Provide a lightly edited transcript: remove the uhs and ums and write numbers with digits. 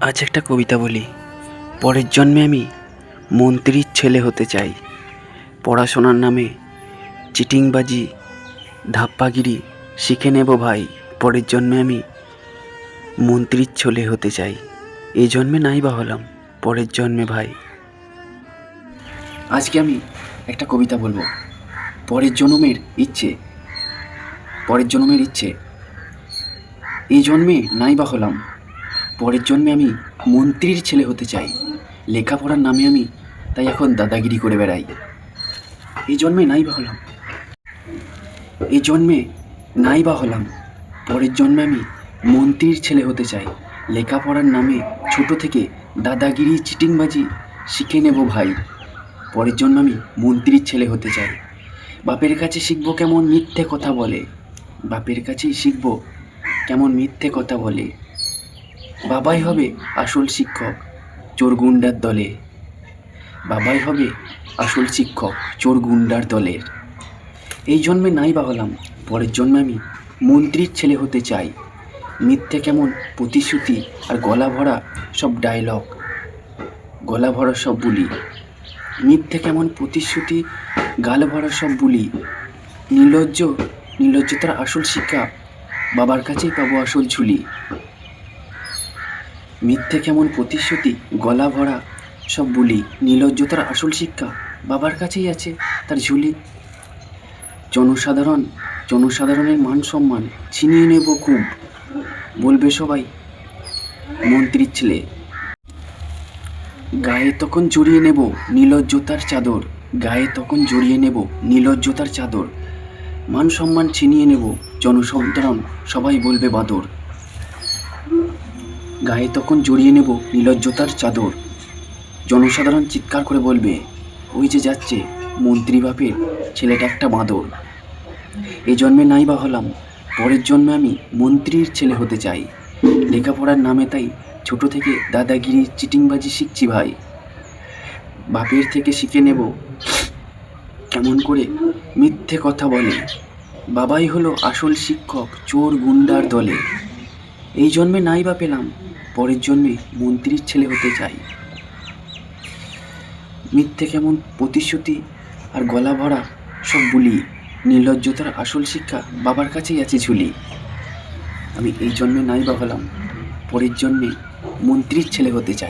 আজ একটা কবিতা বলি। পরের জন্মে আমি মন্ত্রীর ছেলে হতে চাই। পড়াশোনার নামে চিটিংবাজি ধাপ্পাগিরি শিখে নেব ভাই। পরের জন্মে আমি মন্ত্রীর ছেলে হতে চাই। এই জন্মে নাই বা হলাম, পরের জন্মে ভাই। আজকে আমি একটা কবিতা বলবো। পরের জন্মের ইচ্ছে, পরের জন্মের ইচ্ছে। এই জন্মে নাই বা হলাম, পরের জন্মে আমি মন্ত্রীর ছেলে হতে চাই। লেখাপড়ার নামে আমি তাই এখন দাদাগিরি করে বেড়াই। এই জন্মে নাই বা হলাম, এই জন্মে নাই বা হলাম, পরের জন্মে আমি মন্ত্রীর ছেলে হতে চাই। লেখাপড়ার নামে ছোট থেকে দাদাগিরি চিটিংবাজি শিখে নেব ভাই। পরের জন্মে আমি মন্ত্রীর ছেলে হতে চাই। বাপের কাছে শিখবো কেমন মিথ্যে কথা বলে, বাপের কাছেই শিখবো কেমন মিথ্যে কথা বলে। বাবাই হবে আসল শিক্ষক চোর গুন্ডার দলে, বাবাই হবে আসল শিক্ষক চোর গুন্ডার দলের। এই জন্মে নাই বা হলাম, পরের জন্মে আমি মন্ত্রীর ছেলে হতে চাই। মিথ্যে কেমন প্রতিশ্রুতি আর গলা ভরা সব ডায়লগ, গলা ভরা সব বুলি। মিথ্যে কেমন প্রতিশ্রুতি, গাল ভরা সব বুলি। নির্লজ্জ, নির্লজ্জতার আসল শিক্ষা বাবার কাছেই পাবো আসল ঝুলি। মিথ্যে কেমন প্রতিশ্রুতি, গলা ভরা সব বুলি। নির্লজ্জতার আসল শিক্ষা বাবার কাছেই আছে তার ঝুলি। জনসাধারণের মান সম্মান ছিনিয়ে নেব খুব, বলবে সবাই মন্ত্রীর ছেলে। গায়ে তখন জড়িয়ে নেব নির্লজ্জতার চাদর, গায়ে তখন জড়িয়ে নেব নির্লজ্জতার চাদর। মান সম্মান ছিনিয়ে নেব, জনসাধারণ সবাই বলবে বাদর। গায়ে তখন জড়িয়ে নেব নির্লজ্জতার চাদর, জনসাধারণ চিৎকার করে বলবে ওই যে যাচ্ছে মন্ত্রী বাপের ছেলেটা একটা বাঁদর। এই জন্মে নাই বা হলাম, পরের জন্মে আমি মন্ত্রীর ছেলে হতে চাই। লেখাপড়ার নামে তাই ছোট থেকে দাদাগিরি চিটিংবাজি শিখছি ভাই। বাপের থেকে শিখে নেব কেমন করে মিথ্যে কথা বলে। বাবাই হলো আসল শিক্ষক চোর গুন্ডার দলে। এই জন্মে নাই বা পেলাম, পরের জন্মে মন্ত্রীর ছেলে হতে চাই। মিথ্যে কেমন প্রতিশ্রুতি আর গলা ভরা সব বুলি। নির্লজ্জতার আসল শিক্ষা বাবার কাছেই আছে ঝুলি। আমি এই জন্মে নাই বা হলাম, পরের জন্মে মন্ত্রীর ছেলে হতে চাই।